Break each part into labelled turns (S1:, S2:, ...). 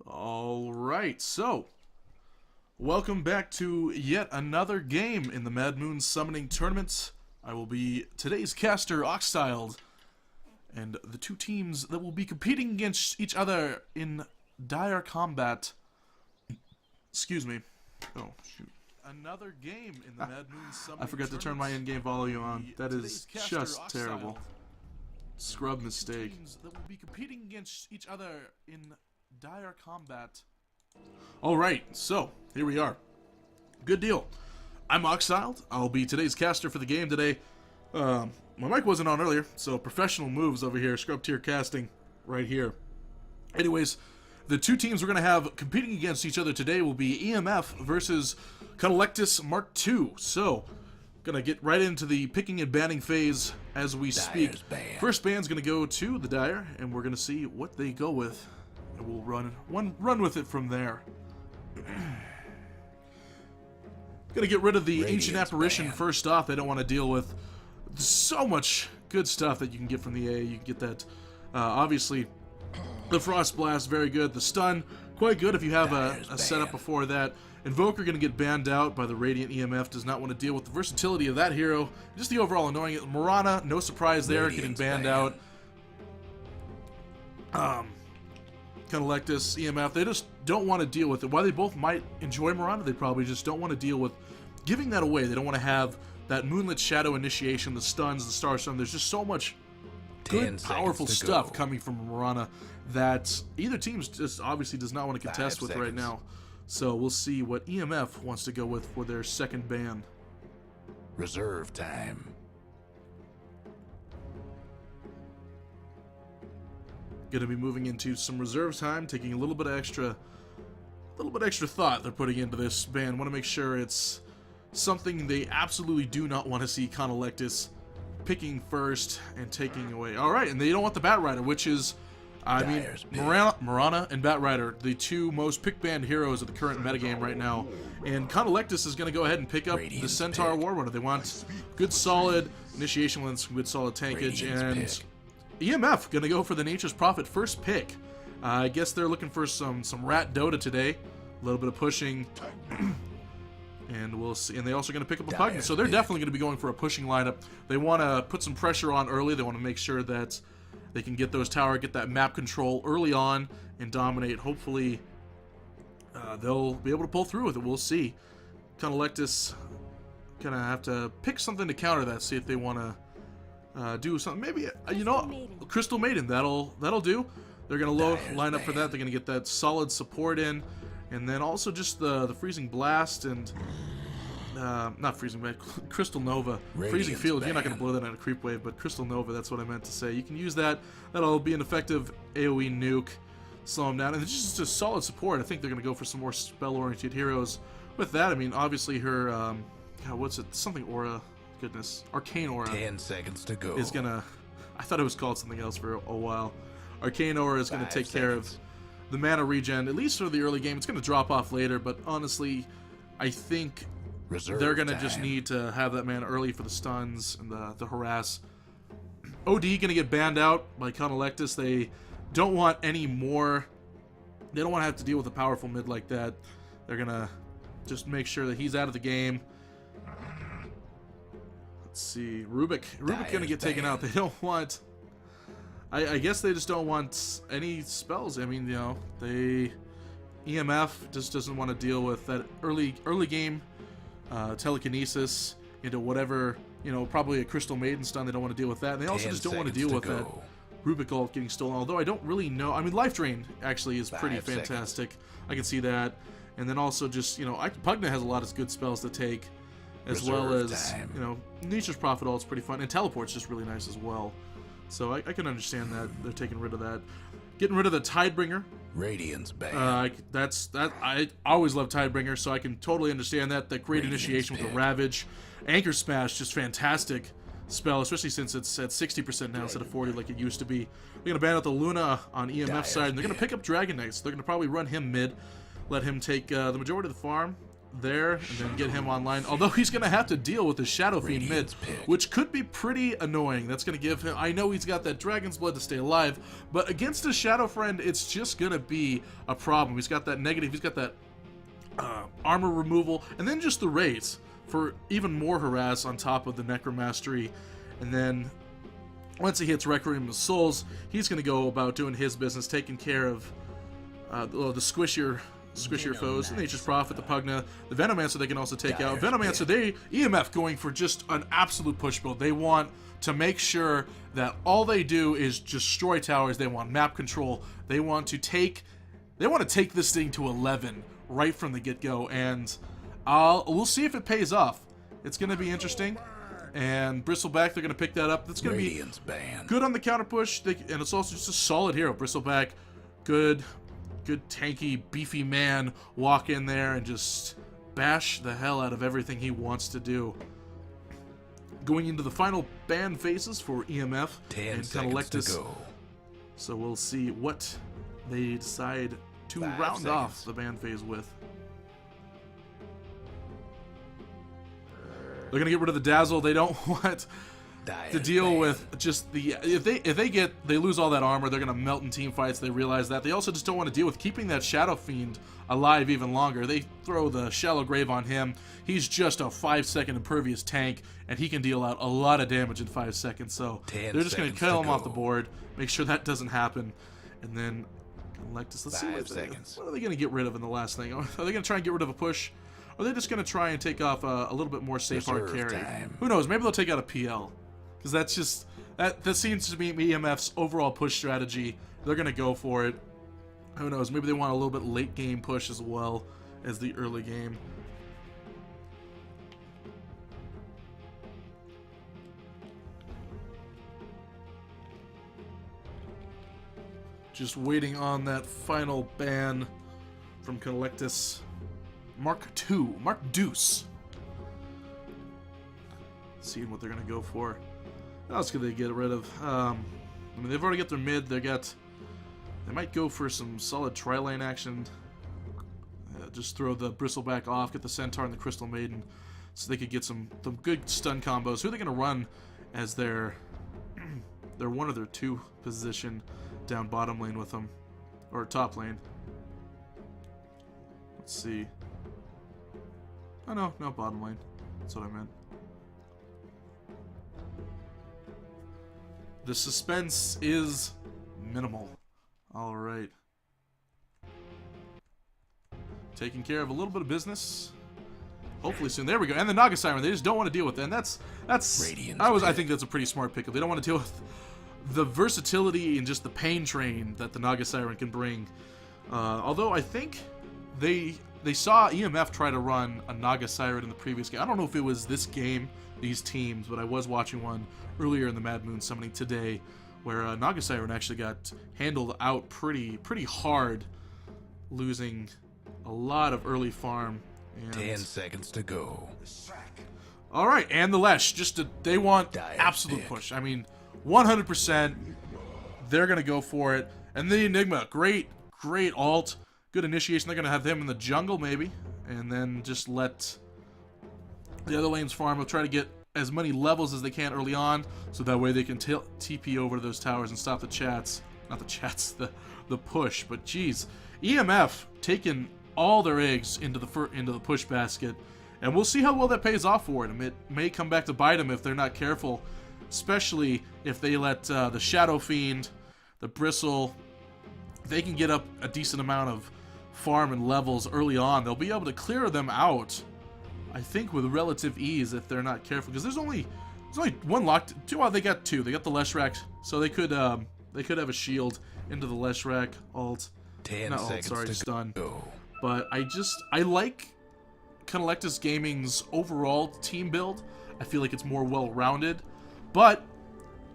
S1: Alright, so welcome back to yet another game in the Mad Moon Summoning Tournament. I will be today's caster, Oxiled, and the two teams that will be competing against each other in dire combat. Excuse me. Oh, shoot. Another game in the Mad Moon Summoning
S2: I forgot to turn my in-game volume on. That is just terrible. Scrub mistake.
S1: That will be competing against each other in dire combat. Alright, so here we are. Good deal. I'm Oxiled. I'll be today's caster for the game today. My mic wasn't on earlier, so professional moves over here. Scrub tier casting right here. Anyways, the two teams we're going to have competing against each other today will be EMF versus Conlectus Mark II. So, going to get right into the picking and banning phase as we speak. First ban's going to go to the Dire, and we're going to see what they go with. And we'll run with it from there. Gonna get rid of the Ancient Apparition first off. They don't want to deal with so much good stuff that you can get from the A. You can get that, obviously, the Frost Blast, very good. The Stun, quite good if you have a setup before that. Invoker gonna get banned out by the Radiant EMF. Does not want to deal with the versatility of that hero. Just the overall annoying. Morana, no surprise there, getting banned out. Conlectus, EMF, they just don't want to deal with it. While they both might enjoy Morana, they probably just don't want to deal with giving that away. They don't want to have that Moonlit Shadow initiation, the stuns, the Star Stun. There's just so much good, powerful stuff coming from Morana that either team just obviously does not want to contest with right now. So we'll see what EMF wants to go with for their second ban.
S3: Reserve time.
S1: Gonna be moving into some reserve time, taking a little bit extra thought they're putting into this ban. Want to make sure it's something they absolutely do not want to see Conlectus picking first and taking away. All right, and they don't want the Bat Rider, which is, I mean, Morana and Bat Rider, the two most pick-banned heroes of the current metagame right now. And Conlectus is going to go ahead and pick up the Centaur Warrunner. They want good, solid initiation with some good, solid tankage, and EMF gonna go for the Nature's Prophet first pick. I guess they're looking for some Rat Dota today. A little bit of pushing. And we'll see. And they're also gonna pick up a Pugna. So they're definitely gonna be going for a pushing lineup. They wanna put some pressure on early. They wanna make sure that they can get those tower, get that map control early on and dominate. Hopefully they'll be able to pull through with it. We'll see. Conlectus gonna have to pick something to counter that, see if they wanna do something. Maybe, you know, Crystal Maiden, that'll do. They're gonna line up for that. They're gonna get that solid support in, and then also just the Freezing Blast and not Freezing Blast, Crystal Nova, Freezing Field. You're not gonna blow that on a creep wave, but Crystal Nova, that's what I meant to say. You can use that. That'll be an effective AOE nuke, slow them down, and it's just a solid support. I think they're gonna go for some more spell-oriented heroes. With that, I mean, obviously her, God, what's it? Something Aura. Goodness, Arcane Aura
S3: 10 seconds to go.
S1: is gonna, I thought it was called something else for a while. Arcane Aura is gonna take care of the mana regen, at least for the early game. It's gonna drop off later, but honestly, I think they're gonna just need to have that mana early for the stuns and the harass. OD gonna get banned out by Conlectus. They don't want any more. They don't want to have to deal with a powerful mid like that. They're gonna just make sure that he's out of the game. Let's see, Rubik gonna get taken out. They don't want, I guess they just don't want any spells. I mean, you know, EMF just doesn't want to deal with that early game telekinesis into whatever, you know, probably a Crystal Maiden stun. They don't want to deal with that. And they also just don't want to deal with that Rubik ult getting stolen, although I don't really know. I mean, Life Drain actually is pretty fantastic. I can see that. And then also just, you know, Pugna has a lot of good spells to take, as well as, you know, Nature's Prophet ult is pretty fun, and Teleport's just really nice as well. So I can understand that they're taking rid of that. Getting rid of the Tidebringer.
S3: Radiance ban.
S1: I always love Tidebringer, so I can totally understand that. That great initiation with the Ravage. Anchor Smash, just fantastic spell, especially since it's at 60% now instead of 40 like it used to be. They're going to ban out the Luna on EMF side, and they're going to pick up Dragon Knight, so they're going to probably run him mid, let him take the majority of the farm. there and then get him online. Although he's going to have to deal with the Shadow Fiend mid, which could be pretty annoying. That's going to give him... I know he's got that Dragon's Blood to stay alive, but against a Shadow Friend, it's just going to be a problem. He's got that negative... He's got that armor removal, and then just the raids for even more harass on top of the Necromastery. And then once he hits Requiem of Souls, he's going to go about doing his business, taking care of the squishier foes, the Nature's Prophet, the Pugna, the Venomancer they can also take out. Venomancer, they EMF going for just an absolute push build. They want to make sure that all they do is destroy towers. They want map control. They want to take this thing to 11 right from the get-go, and we'll see if it pays off. It's going to be interesting. And Bristleback, they're going to pick that up. That's going to be good on the counter push, and it's also just a solid hero. Bristleback, good tanky, beefy man, walk in there and just bash the hell out of everything he wants to do. Going into the final ban phases for EMF and Conlectus. So we'll see what they decide to round off the ban phase with. They're gonna get rid of the Dazzle. They don't want to deal with just the if they lose all that armor, they're gonna melt in team fights. They realize that. They also just don't want to deal with keeping that Shadow Fiend alive even longer. They throw the Shallow Grave on him. He's just a 5-second impervious tank, and he can deal out a lot of damage in 5 seconds. So they're just gonna kill him off the board, make sure that doesn't happen, and then Conlectus. Let's see what are they gonna get rid of in the last thing. Are they gonna try and get rid of a push? Or are they just going to try and take off a little bit more safe hard carry? Who knows? Maybe they'll take out a PL. Because that's just... That seems to be EMF's overall push strategy. They're going to go for it. Who knows? Maybe they want a little bit late game push as well as the early game. Just waiting on that final ban from Conlectus. Mark II, Mark Deuce. Seeing what they're gonna go for. What else could they get rid of? I mean, they've already got their mid. They might go for some solid tri-lane action. Just throw the Bristleback off, get the Centaur and the Crystal Maiden, so they could get some good stun combos. Who are they gonna run as their one of their 2 position down bottom lane with them, or top lane? Let's see. Oh, no, bottom lane. That's what I meant. The suspense is minimal. Alright. Taking care of a little bit of business. Hopefully soon. There we go. And the Naga Siren, they just don't want to deal with that. And that's I think that's a pretty smart pick. They don't want to deal with the versatility and just the pain train that the Naga Siren can bring. Although I think they saw EMF try to run a Naga Siren in the previous game. I don't know if it was this game, these teams, but I was watching one earlier in the Mad Moon Summoning today where Naga Siren actually got handled out pretty hard, losing a lot of early farm. And
S3: 10 seconds to go.
S1: Alright, and the Lesh. They want absolute push. I mean, 100%. They're going to go for it. And the Enigma, great alt. Good initiation. They're going to have him in the jungle, maybe. And then just let the other lanes farm. They'll try to get as many levels as they can early on, so that way they can TP over to those towers and stop the chats. Not the chats, the push. But geez, EMF taking all their eggs into the push basket. And we'll see how well that pays off for them. It may come back to bite them if they're not careful, especially if they let the Shadow Fiend, the Bristle, they can get up a decent amount of farm and levels early on. They'll be able to clear them out, I think, with relative ease if they're not careful. Because there's only one locked. They got 2. They got the Leshrac, so they could have a shield into the Leshrac alt.
S3: 10 seconds to
S1: stun.
S3: Go.
S1: But I like Conlectus Gaming's overall team build. I feel like it's more well-rounded, but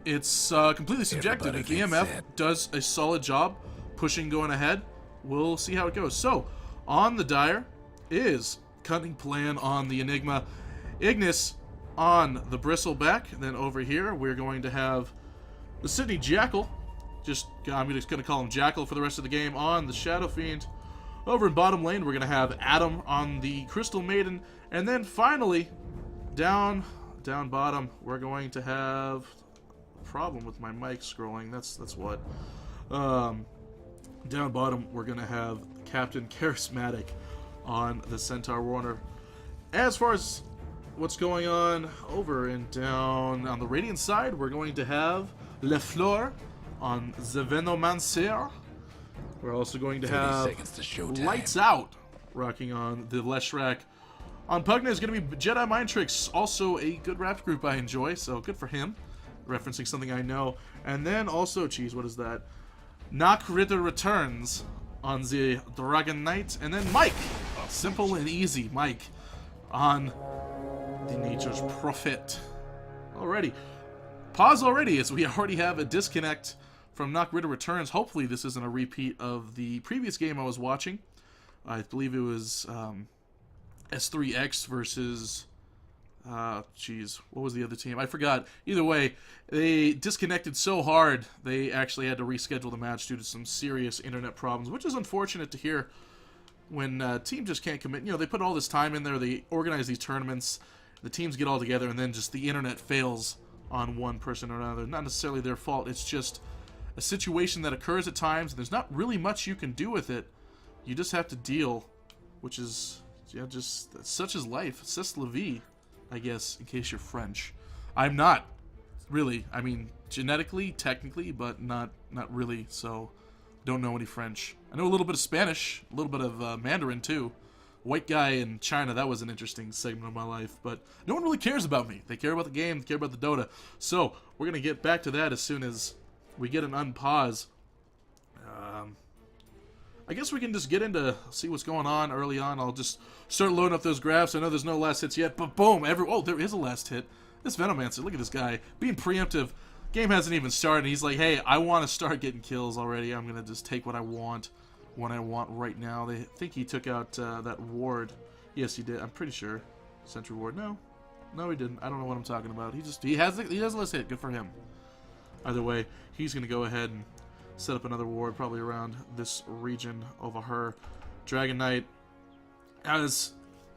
S1: it's completely subjective. If EMF does a solid job pushing going ahead, we'll see how it goes. So, on the Dire is Cunning Plan on the Enigma, Ignis on the Bristleback, and then over here we're going to have the Sydney Jackal. I'm just going to call him Jackal for the rest of the game on the Shadow Fiend. Over in bottom lane, we're going to have Adam on the Crystal Maiden. And then finally, down bottom, we're going to have a problem with my mic scrolling. That's what. Down bottom, we're going to have Captain Charismatic on the Centaur Warner. As far as what's going on over and down on the Radiant side, we're going to have Le Fleur on the Venomancer. We're also going to have Lights Out rocking on the Leshrac. On Pugna is going to be Jedi Mind Tricks, also a good rap group I enjoy, so good for him. Referencing something I know. And then also, geez, what is that? Knock Ritter returns on the Dragon Knight. And then Mike, simple and easy, Mike on the Nature's Prophet. Alrighty. Pause already, as we already have a disconnect from Knock Ritter Returns. Hopefully this isn't a repeat of the previous game I was watching. I believe it was S3X versus... geez, what was the other team? I forgot. Either way, they disconnected so hard, they actually had to reschedule the match due to some serious internet problems, which is unfortunate to hear when a team just can't commit. You know, they put all this time in there, they organize these tournaments, the teams get all together, and then just the internet fails on one person or another. Not necessarily their fault, it's just a situation that occurs at times, and there's not really much you can do with it. You just have to deal, which is, yeah, just, such is life. C'est la vie, I guess, in case you're French. I'm not, really. I mean, genetically, technically, but not really, so don't know any French. I know a little bit of Spanish, a little bit of Mandarin, too. White guy in China, that was an interesting segment of my life, but no one really cares about me. They care about the game, they care about the Dota. So, we're going to get back to that as soon as we get an unpause. I guess we can just get into, see what's going on early on. I'll just start loading up those graphs. I know there's no last hits yet, but boom, oh, there is a last hit. This Venomancer, look at this guy, being preemptive. Game hasn't even started, he's like, hey, I want to start getting kills already. I'm going to just take what I want when I want right now. They think he took out that ward. Yes, he did. I'm pretty sure. Sentry ward. No, he didn't. I don't know what I'm talking about. He has a last hit. Good for him. Either way, he's going to go ahead and set up another ward, probably around this region over her. Dragon Knight is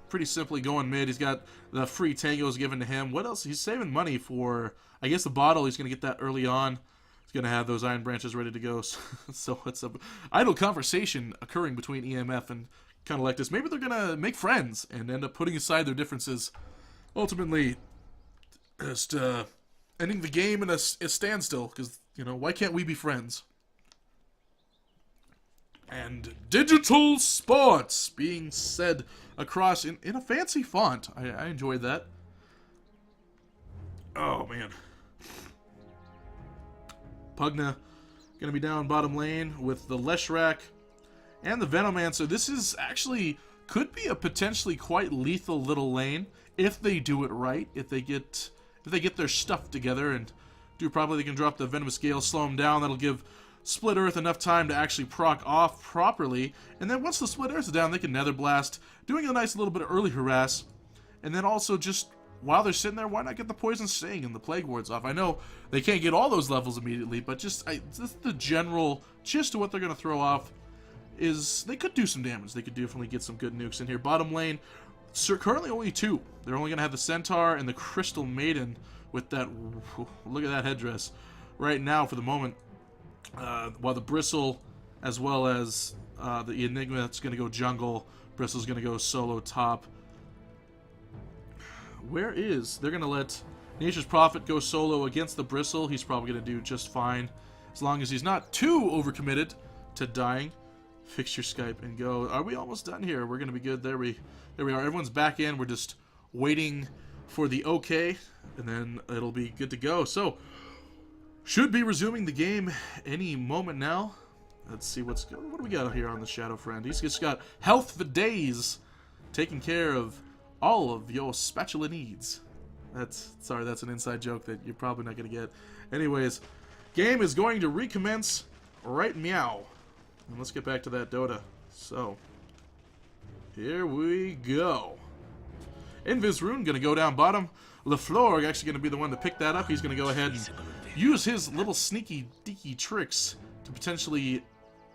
S1: pretty simply going mid. He's got the free tangos given to him. What else? He's saving money for, I guess, the bottle. He's going to get that early on. He's going to have those iron branches ready to go. So it's a idle conversation occurring between EMF and Conlectus. Maybe they're going to make friends and end up putting aside their differences. Ultimately, just ending the game in a standstill. Because, you know, why can't we be friends? And digital sports being said across in a fancy font. I enjoyed that. Oh, man. Pugna going to be down bottom lane with the Leshrac and the Venomancer. This is actually, could be a potentially quite lethal little lane if they do it right. If they get their stuff together and do properly, they can drop the Venomous Gale, slow them down. That'll give Split Earth enough time to actually proc off properly, and then once the Split Earth is down, they can Nether Blast, doing a nice little bit of early harass, and then also just while they're sitting there, why not get the Poison Sting and the Plague Wards off? I know they can't get all those levels immediately, but just the general gist of what they're going to throw off is they could do some damage. They could definitely get some good nukes in here. Bottom lane, currently only two. They're only going to have the Centaur and the Crystal Maiden with that, look at that headdress right now for the moment. While the Bristle, as well as the Enigma, that's going to go jungle. Bristle's going to go solo top. They're going to let Nature's Prophet go solo against the Bristle. He's probably going to do just fine, as long as he's not too overcommitted to dying. Fix your Skype and go. Are we almost done here? We're going to be good. There we are. Everyone's back in. We're just waiting for the okay, and then it'll be good to go. So, should be resuming the game any moment now. Let's see what do we got here on the Shadow Friend. He's just got health for days, taking care of all of your spatula needs. That's an inside joke that you're probably not going to get. Anyways, game is going to recommence right meow. And let's get back to that Dota. So, here we go. Invis Rune going to go down bottom. LaFleur actually going to be the one to pick that up. He's going to go ahead and use his little sneaky deaky tricks to potentially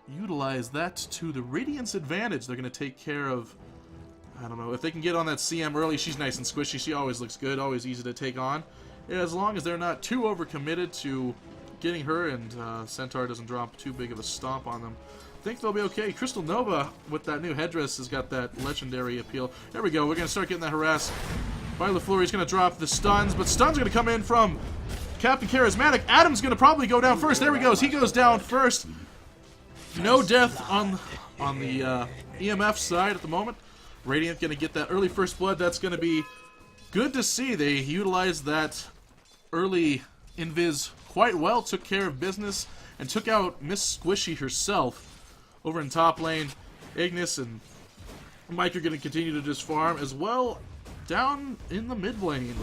S1: utilize that to the Radiant's advantage. They're going to take care of, I don't know, if they can get on that CM early. She's nice and squishy. She always looks good, always easy to take on. As long as they're not too overcommitted to getting her and Centaur doesn't drop too big of a stomp on them, I think they'll be okay. Crystal Nova, with that new headdress, has got that legendary appeal. There we go. We're going to start getting that harass by LaFleur. He's going to drop the stuns, but stuns going to come in from Captain Charismatic. Adam's going to probably go down first. There he goes. He goes down first. No death on the EMF side at the moment. Radiant going to get that early first blood. That's going to be good to see. They utilized that early invis quite well. Took care of business and took out Miss Squishy herself over in top lane. Ignis and Mike are going to continue to just farm as well down in the mid lane.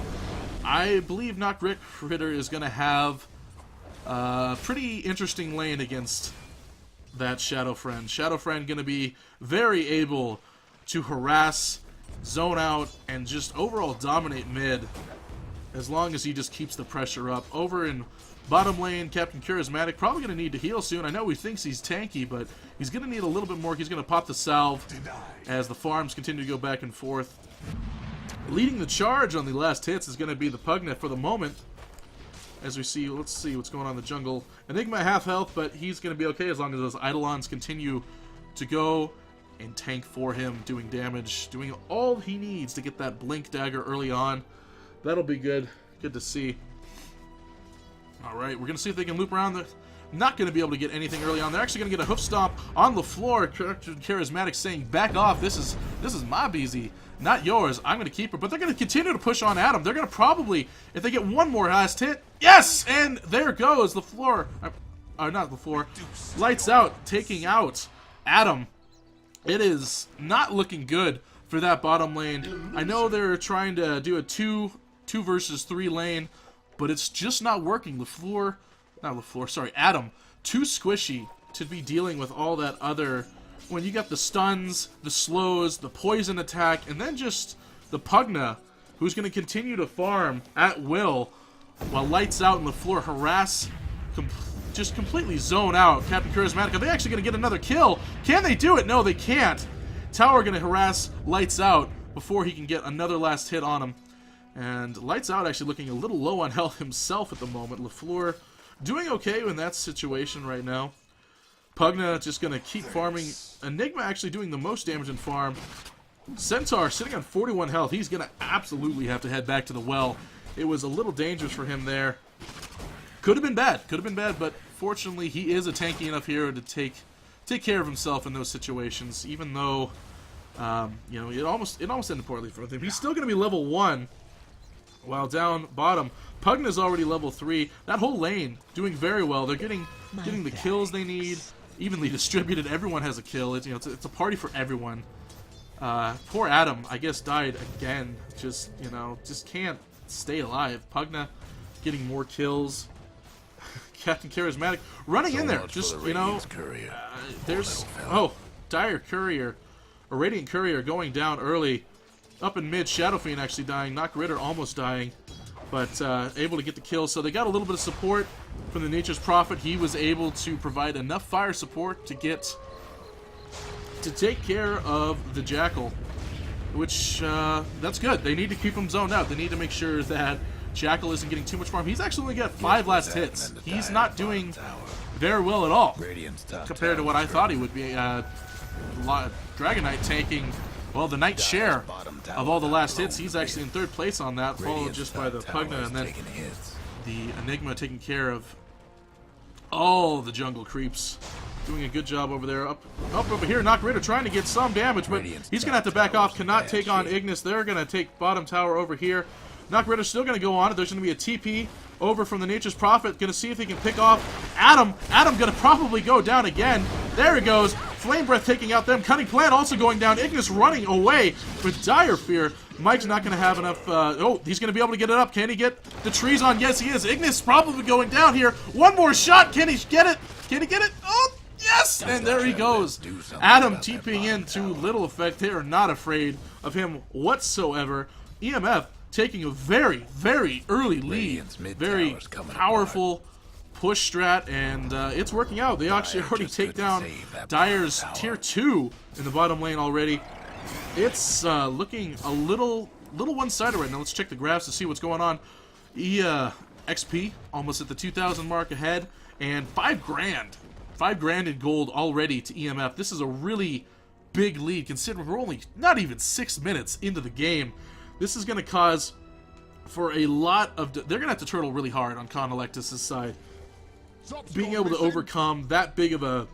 S1: I believe Knock Ritter is going to have a pretty interesting lane against that Shadow Friend. Shadow Friend going to be very able to harass, zone out, and just overall dominate mid as long as he just keeps the pressure up. Over in bottom lane, Captain Charismatic probably going to need to heal soon. I know he thinks he's tanky, but he's going to need a little bit more. He's going to pop the salve as the farms continue to go back and forth. Leading the charge on the last hits is going to be the Pugna for the moment. As we see, let's see what's going on in the jungle. Enigma half health, but he's going to be okay as long as those Eidolons continue to go and tank for him, doing damage, doing all he needs to get that Blink Dagger early on. That'll be good. Good to see. Alright, we're going to see if they can loop around. They're not going to be able to get anything early on. They're actually going to get a hoof stomp on the floor. Charismatic saying, back off. This is my BZ, not yours. I'm going to keep her. But they're going to continue to push on Adam. They're going to probably, if they get one more last hit, yes! And there goes the floor. Not the floor. Lights Out, taking out Adam. It is not looking good for that bottom lane. I know they're trying to do a 2 versus 3 lane, but it's just not working. Adam, too squishy to be dealing with all that other, when you got the stuns, the slows, the poison attack, and then just the Pugna, who's going to continue to farm at will while Lights Out and LaFleur harass, just completely zone out Captain Charismatic. Are they actually going to get another kill? Can they do it? No, they can't. Tower going to harass Lights Out before he can get another last hit on him. And Lights Out actually looking a little low on health himself at the moment. LaFleur doing okay in that situation right now. Pugna just going to keep farming. Enigma actually doing the most damage in farm. Centaur sitting on 41 health. He's going to absolutely have to head back to the well. It was a little dangerous for him there. Could have been bad, but fortunately he is a tanky enough hero to take care of himself in those situations, even though you know, it almost ended poorly for him. He's still going to be level 1. While down bottom, Pugna's already level 3. That whole lane doing very well. They're getting the kills they need, evenly distributed. Everyone has a kill. It's, you know, it's a party for everyone. Poor Adam, I guess, died again. Just can't stay alive. Pugna getting more kills. Captain Charismatic running in there. Just, you know, there's Dire Courier, or Radiant Courier going down early. Up in mid, Shadow Fiend actually dying. Knock Ritter almost dying, but able to get the kill. So they got a little bit of support from the Nature's Prophet. He was able to provide enough fire support to take care of the Jackal, which that's good. They need to keep him zoned out. They need to make sure that Jackal isn't getting too much farm. He's actually only got 5 last hits. He's not doing very well at all compared to what I thought he would be. Dragon Knight taking, well, the Knight share of all the last hits. He's actually in 3rd place on that, followed just by the Pugna, and then the Enigma taking care of all the jungle creeps. Doing a good job over there. Up over here, Knock Ritter trying to get some damage, but he's going to have to back off. Cannot take on Ignis. They're going to take bottom tower over here. Knock Ritter's still going to go on. There's going to be a TP over from the Nature's Prophet. Going to see if he can pick off Adam. Adam going to probably go down again. There he goes. Flame Breath taking out them. Cunning Plant also going down. Ignis running away with dire fear. Mike's not going to have enough. He's going to be able to get it up. Can he get the trees on? Yes, he is. Ignis probably going down here. One more shot. Can he get it? Can he get it? Oh, yes! And there he goes. Adam TPing in to little effect. They are not afraid of him whatsoever. EMF taking a very, very early lead. Very powerful push strat, and it's working out. They actually already take down Dire's tier 2 in the bottom lane already. It's looking a little one-sided right now. Let's check the graphs to see what's going on. XP almost at the 2,000 mark ahead, and 5 grand in gold already to EMF. This is a really big lead considering we're only not even 6 minutes into the game. This is going to cause for a lot of... They're going to have to turtle really hard on Conlectus' side. Being able to overcome that big of a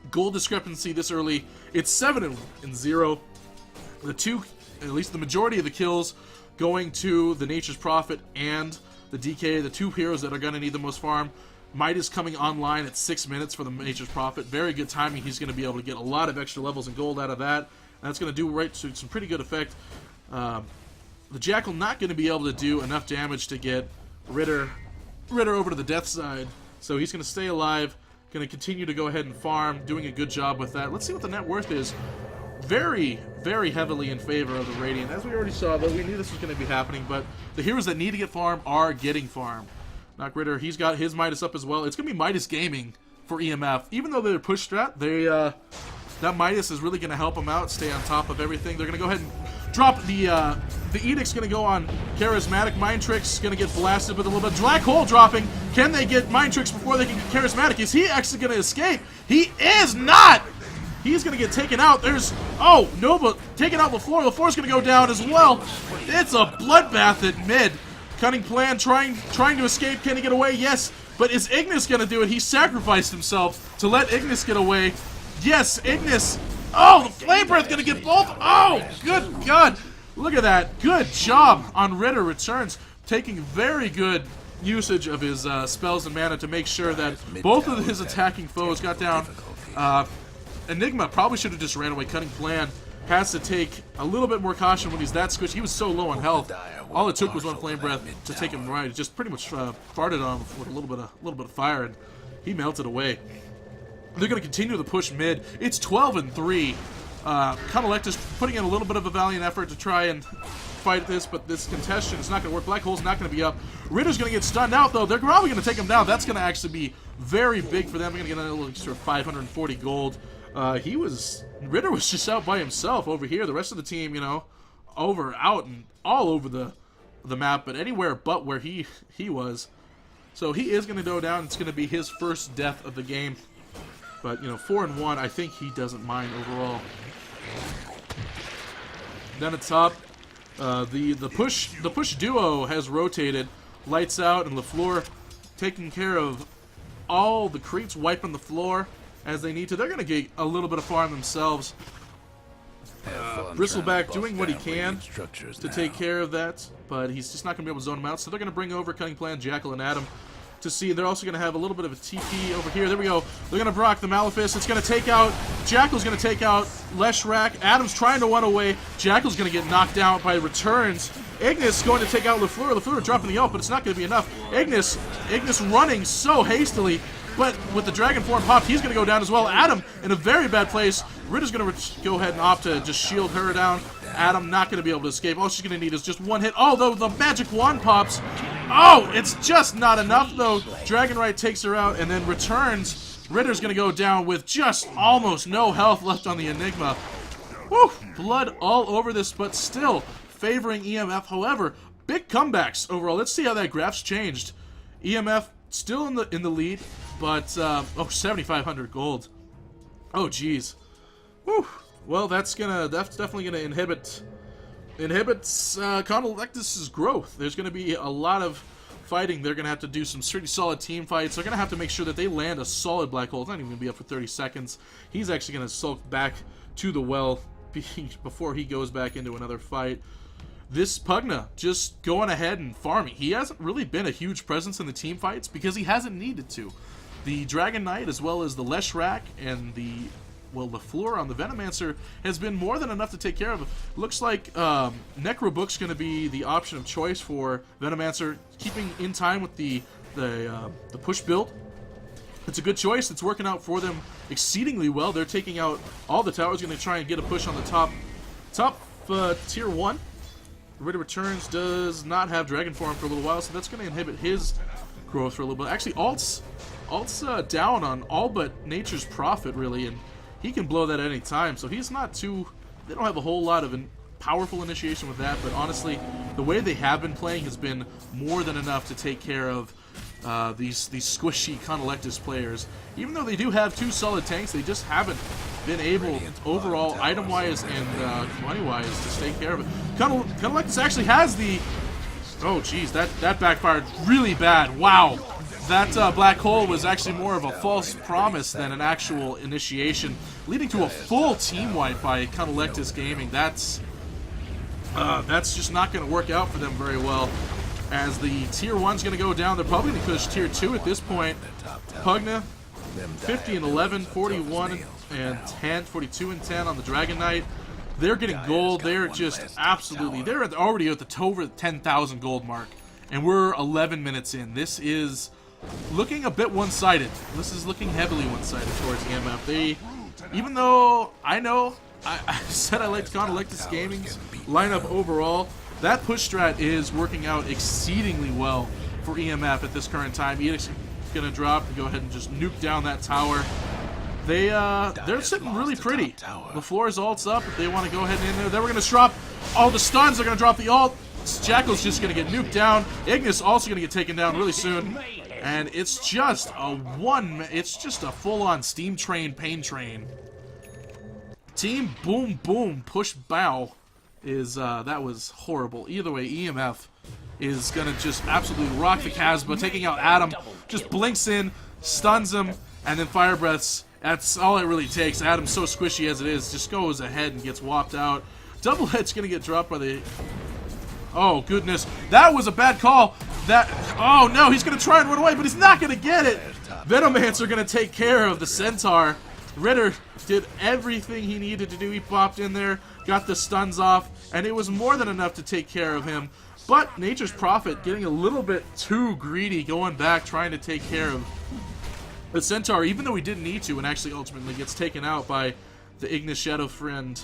S1: gold discrepancy this early. It's 7-0. At least the majority of the kills going to the Nature's Prophet and the DK, the 2 heroes that are going to need the most farm. Midas coming online at 6 minutes for the Nature's Prophet. Very good timing. He's going to be able to get a lot of extra levels and gold out of that. And that's going to do some pretty good effect. The Jackal not going to be able to do enough damage to get Ritter over to the death side. So he's going to stay alive. Going to continue to go ahead and farm. Doing a good job with that. Let's see what the net worth is. Very, very heavily in favor of the Radiant. As we already saw, though, we knew this was going to be happening. But the heroes that need to get farm are getting farm. Knock Ritter, he's got his Midas up as well. It's going to be Midas Gaming for EMF. Even though they're push strat, that Midas is really going to help them out, stay on top of everything. They're going to go ahead and drop the Edict's going to go on Charismatic. Mind Trick's going to get blasted with a little bit. Black Hole dropping. Can they get Mind Tricks before they can get Charismatic? Is he actually going to escape? He is not! He's going to get taken out. Oh, Nova taking out LaFleur. LaFleur's going to go down as well. It's a bloodbath at mid. Cunning plan, trying to escape. Can he get away? Yes. But is Ignis going to do it? He sacrificed himself to let Ignis get away. Yes, Ignis. Oh, the Flame Breath going to get both. Oh, good God. Look at that. Good job on Ritter returns. Taking very good usage of his spells and mana to make sure that both of his attacking foes got down. Enigma probably should have just ran away. Cunning plan has to take a little bit more caution when he's that squished. He was so low on health. All it took was one Flame Breath to take him right. It just pretty much farted on him with a little bit of fire, and he melted away. They're going to continue to push mid. It's 12-3. Conlectus putting in a little bit of a valiant effort to try and fight this, but this contention is not going to work. Black Hole's not going to be up. Ritter's going to get stunned out, though. They're probably going to take him down. That's going to actually be very big for them. They're going to get a little extra 540 gold. Ritter was just out by himself over here. The rest of the team, out and all over the map, but anywhere but where he was. So he is going to go down. It's going to be his first death of the game. But 4-1, I think he doesn't mind overall. Then at top, the push duo has rotated. Lights out and LaFleur taking care of all the creeps, wiping the floor as they need to. They're going to get a little bit of farm themselves. Bristleback doing what he can to take care of that, but he's just not going to be able to zone him out. So they're going to bring over Cunning Plan, Jackal, and Adam to see. They're also going to have a little bit of a TP over here. There we go. They're going to proc the Malefice. It's going to take out... Jackal's going to take out Leshrac. Adam's trying to run away. Jackal's going to get knocked out by returns. Ignis going to take out LaFleur. LaFleur dropping the ult, but it's not going to be enough. Ignis running so hastily, but with the Dragon Form popped, he's going to go down as well. Adam in a very bad place. Ritter's going to go ahead and opt to just shield her down. Adam not going to be able to escape. All she's going to need is just one hit. Oh, though the magic wand pops. Oh, it's just not enough, though. Dragonrite takes her out and then returns. Ritter's going to go down with just almost no health left on the Enigma. Whew, blood all over this, but still favoring EMF. However, big comebacks overall. Let's see how that graph's changed. EMF still in the lead, but 7,500 gold. Oh, geez. Whew. Well, that's definitely gonna inhibit Conlectus' growth. There's gonna be a lot of fighting. They're gonna have to do some pretty solid team fights. They're gonna have to make sure that they land a solid Black Hole. It's not even gonna be up for 30 seconds. He's actually gonna sulk back to the well before he goes back into another fight. This Pugna just going ahead and farming. He hasn't really been a huge presence in the team fights because he hasn't needed to. The Dragon Knight as well as the Leshrac and the LaFleur on the Venomancer has been more than enough to take care of. Looks like Necrobook's going to be the option of choice for Venomancer, keeping in time with the push build. It's a good choice. It's working out for them exceedingly well. They're taking out all the towers, going to try and get a push on the top tier 1. Ritter returns, does not have Dragon Form for a little while, so that's going to inhibit his growth for a little bit. Actually, Alt's down on all but Nature's Prophet, really, and he can blow that at any time, so he's not too... They don't have a whole lot of powerful initiation with that, but honestly, the way they have been playing has been more than enough to take care of these squishy Conlectus players. Even though they do have 2 solid tanks, they just haven't been able, overall, item-wise and money-wise, to take care of it. Conlectus actually has the... Oh, geez, that backfired really bad. Wow. That black hole was actually more of a false promise than an actual initiation, leading to a full team wipe by Conlectus Gaming. That's just not going to work out for them very well, as the Tier 1's going to go down. They're probably going to push Tier 2 at this point. Pugna, 50 and 11, 41 and 10, 42 and 10 on the Dragon Knight. They're getting gold. They're just absolutely... They're already at the over 10,000 gold mark, and we're 11 minutes in. This is looking a bit one-sided. This is looking heavily one-sided towards EMF. They, even though I know I said I liked Conlectus Gaming's lineup overall, that push strat is working out exceedingly well for EMF at this current time. Edict's gonna drop and go ahead and just nuke down that tower. They're sitting really pretty. The floor's ult's up if they want to go ahead and in there. Then we're gonna drop all the stuns. They're gonna drop the ult. Jackal's just gonna get nuked down. Ignis also gonna get taken down really soon. And it's just a full-on steam train, pain train. Team Boom Boom Push Bow is, that was horrible. Either way, EMF is gonna just absolutely rock the Casbah, taking out Adam. Just blinks in, stuns him, and then Fire Breaths. That's all it really takes. Adam's so squishy as it is, just goes ahead and gets whopped out. Double Head's gonna get dropped by the... Oh, goodness. That was a bad call. Oh, no, he's going to try and run away, but he's not going to get it. Venomancer going to take care of the Centaur. Ritter did everything he needed to do. He popped in there, got the stuns off, and it was more than enough to take care of him. But Nature's Prophet getting a little bit too greedy, going back, trying to take care of the Centaur, even though he didn't need to, and actually ultimately gets taken out by the Ignis Shadow Friend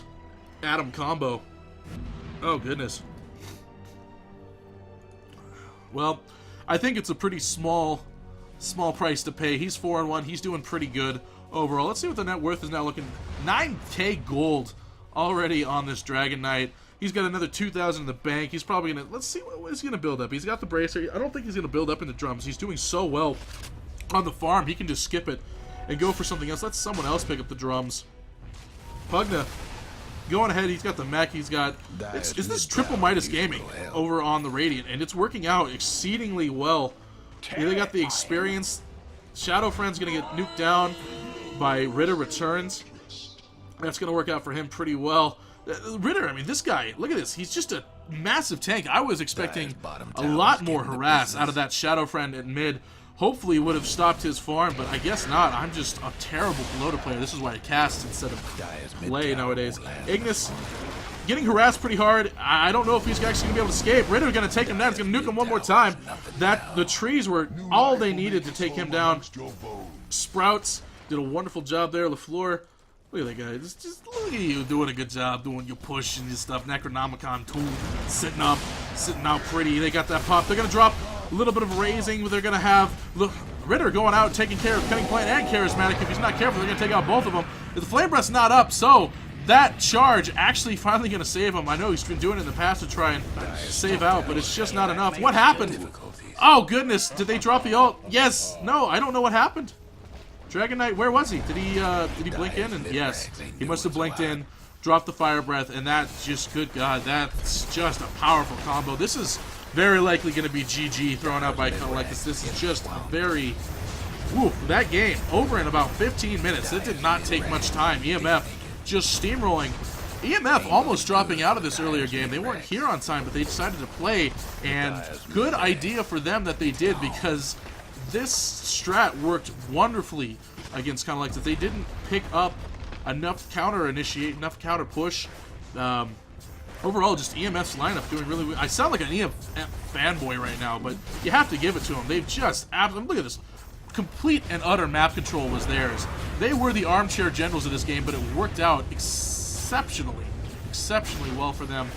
S1: Adam combo. Oh, goodness. Well, I think it's a pretty small price to pay. He's 4-1. He's doing pretty good overall. Let's see what the net worth is now looking. 9k gold already on this Dragon Knight. He's got another 2,000 in the bank. He's probably going to... Let's see what he's going to build up. He's got the bracer. I don't think he's going to build up into drums. He's doing so well on the farm. He can just skip it and go for something else. Let someone else pick up the drums. Pugna going ahead, he's got the mech, he's got... Is this Triple Midas Gaming over on the Radiant, and it's working out exceedingly well. They got the experience. Shadow Friend's going to get nuked down by Ritter Returns. That's going to work out for him pretty well. Ritter, I mean, this guy, look at this. He's just a massive tank. I was expecting a lot more harass out of that Shadow Friend at mid. Hopefully would have stopped his farm, but I guess not. I'm just a terrible Pelota player. This is why I cast instead of play nowadays. Ignis getting harassed pretty hard. I don't know if he's actually going to be able to escape. Ritter's going to take him down. He's going to nuke him one more time. The trees were all they needed to take him down. Sprouts did a wonderful job there. LaFleur, look at that guy. Just look at you doing a good job, doing your push and your stuff. Necronomicon 2 sitting out pretty. They got that pop. They're going to drop a little bit of raising, but they're going to have Ritter going out, taking care of Cunning Plant and Charismatic. If he's not careful, they're going to take out both of them. The Flame Breath's not up, so that charge actually finally going to save him. I know he's been doing it in the past to try and save out, but it's just not enough. What happened? Oh, goodness. Did they drop the ult? Yes. No, I don't know what happened. Dragon Knight, where was he? Did he blink in? And yes, he must have blinked in, dropped the Fire Breath, and that just, good God, that's just a powerful combo. This is very likely going to be GG thrown out by Conlectus. This is just very... Woo, that game, over in about 15 minutes. It did not take much time. EMF just steamrolling. EMF almost dropping out of this earlier game. They weren't here on time, but they decided to play, and good idea for them that they did, because this strat worked wonderfully against Conlectus. They didn't pick up enough counter initiate, enough counter push. Overall, just EMF's lineup doing really well. I sound like an EMF fanboy right now, but you have to give it to them. They've just... Look at this. Complete and utter map control was theirs. They were the armchair generals of this game, but it worked out exceptionally well for them.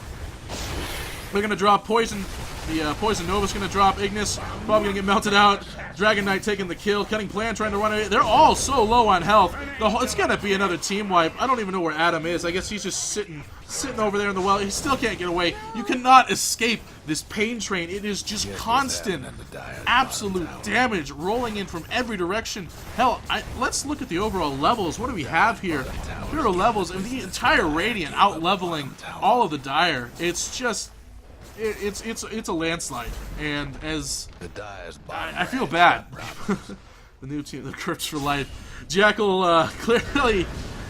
S1: They're going to drop Poison. The Poison Nova's going to drop. Ignis probably going to get melted out. Dragon Knight taking the kill. Cutting Plan trying to run away. They're all so low on health. It's going to be another team wipe. I don't even know where Adam is. I guess he's just sitting over there in the well. He still can't get away. You cannot escape this pain train. It is just constant, absolute damage rolling in from every direction. Hell, let's look at the overall levels. What do we have here? Here are levels, and the entire Radiant out-leveling all of the Dire. It's just... It's a landslide, and as I feel bad. The new team, the Crypts for life. Jackal clearly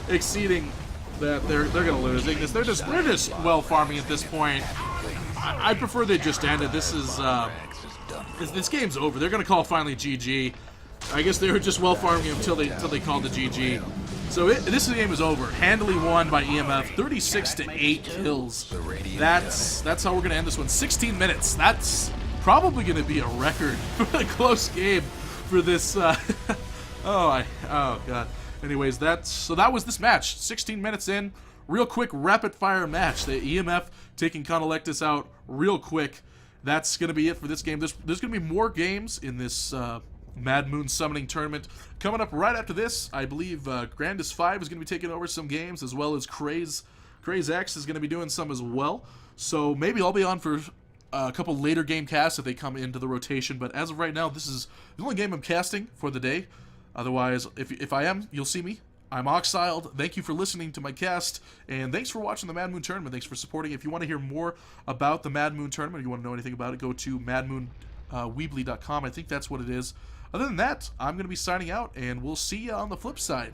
S1: exceeding that they're gonna lose. Ignis, they're just well farming at this point. I prefer they just end it. This is this game's over. They're gonna call finally GG. I guess they were just well farming until they called the GG. So this game is over. Handily won by EMF, 36-8 kills. That's how we're gonna end this one. 16 minutes. That's probably gonna be a record for a close game for this. Oh god. Anyways, that was this match. 16 minutes in, real quick rapid fire match. The EMF taking Conlectus out real quick. That's gonna be it for this game. There's gonna be more games in this. Mad Moon Summoning Tournament. Coming up right after this, I believe Grandis 5 is going to be taking over some games, as well as Craze X is going to be doing some as well. So maybe I'll be on for a couple later game casts if they come into the rotation, but as of right now, this is the only game I'm casting for the day. Otherwise, if I am, you'll see me. I'm Oxiled. Thank you for listening to my cast, and thanks for watching the Mad Moon Tournament. Thanks for supporting. If you want to hear more about the Mad Moon Tournament, or you want to know anything about it, go to madmoonweebly.com. I think that's what it is. Other than that, I'm going to be signing out, and we'll see you on the flip side.